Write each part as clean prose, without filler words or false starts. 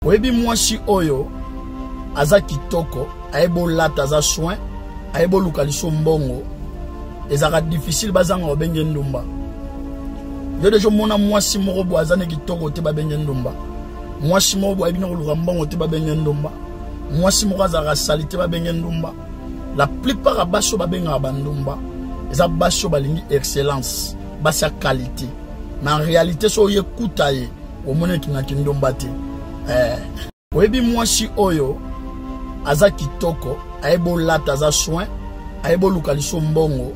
Oyebi mwasi oyo aza kitoko ayebo lata aza soin ayebo lukaliso mbongo ezaka difficile bazanga obenge ndumba. Yo dejo mona mwasi moko bo azane kitoko te babenge ndumba. Mwasi moko bo ayebina koluka mbongo te babenge ndumba. Mwasi moko azaka salite babenge ndumba. La plupart abaso babenga bandumba eza baso balingi excellence basa qualité. Mais en réalité so ye kutaye omone kinga kindumba te. Oyebi mwasi oyo aza kitoko ayebo lata aza soin ayebo lukaliso mbongo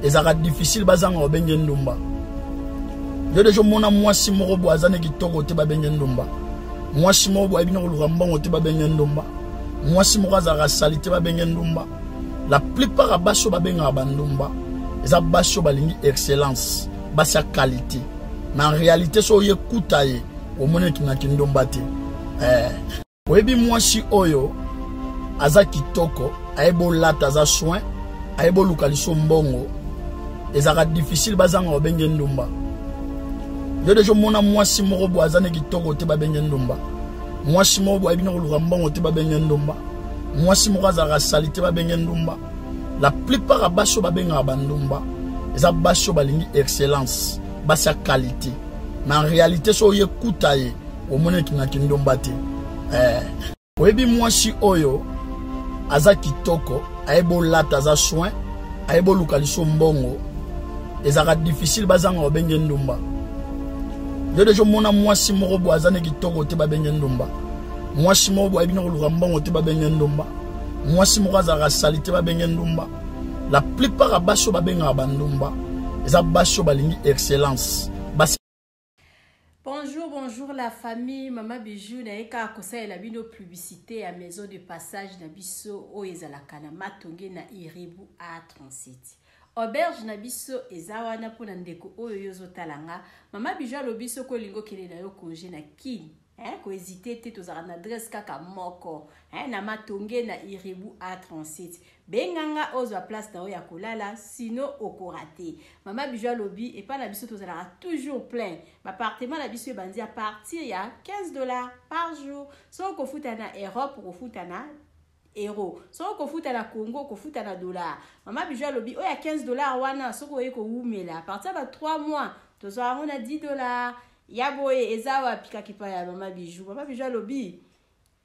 ezaka difficile bazanga obenge ndumba. Yo dejo mona mwasi moko bo azane kitoko te babenge ndumba. Mwasi moko bo ayebina koluka mbongo te babenge ndumba. Mwasi moko azaka salite babenge ndumba. La plupart abaso babenga bandumba eza baso balingi excellence basa qualité. Mais en réalité so ye kutaye omone kinga kindumba te. Oyebi mwasi oyo aza kitoko ayebo lata aza soin ayebo lukaliso mbongo ezaka difficile bazanga obenge ndumba. Yo dejo mona mwasi moko bo azane kitoko te babenge ndumba. Mwasi moko bo ayebina koluka mbongo te babenge ndumba. Mwasi moko azaka salite babenge ndumba. La plupart abaso babenga bandumba eza baso balingi excellence basa qualité. Mais en réalité so ye kutaye omone kinga kindumba te. Oyebi mwasi oyo aza kitoko ayebo lata aza soin ayebo lukaliso mbongo ezaka difficile bazanga obenge ndumba. Yo dejo mona mwasi moko bo azane kitoko te babenge ndumba. Mwasi moko bo ayebina koluka mbongo te babenge ndumba. Mwasi moko azaka salite babenge ndumba. La plupart abaso babenga bandumba eza baso balingi excellence. Bonjour, bonjour la famille, Mama Bijou na eka kosa la bino publicité à maison de passage na biso o ezalaka na matonge na Iribu A37. Auberge na biso ezawana pona ndeko oyo yozotalanga. Mama Bijou alobiso ko lingo kele na yo congé na kini. Ko hésiter te tozara na adresse kaka moko. Na matonge na Iribu A37. Benganga ozwa place na ya kolala sino okorate. Mama Bijou alobi et pas na biso tozara toujours plein. Appartement na biso bandi à partir ya $15 par jour. So ko futa na Europe ko futa na euro. So ko futa na Congo ko futa na dollar. Mama Bijou alobi o ya $15 wana so ko yeko umela. À partir de 3 mois tozara on a $10. Yaboye ezawa pika kipa ya Mama Bijou. Mama Bijou alobi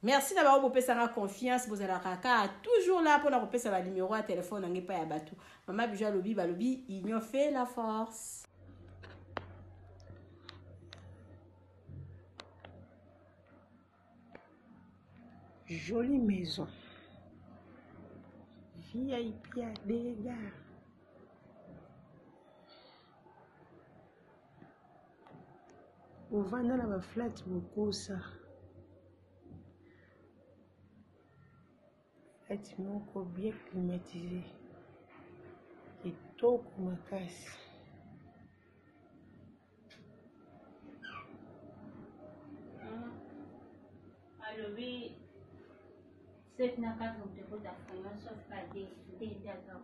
merci d'avoir beaucoup sa confiance. Vous allez toujours là pour la repérer sa numéro à téléphone. On n'est pas à bateau. Maman Bijou Balobi, il nous fait la force. Jolie maison. VIP à dégâts. Au vendeur la flat beaucoup ça. Bâtiment bien climatisé et tout comme ma casse. Alors oui, c'est une carte de route à France, sauf qu'à des d'accord.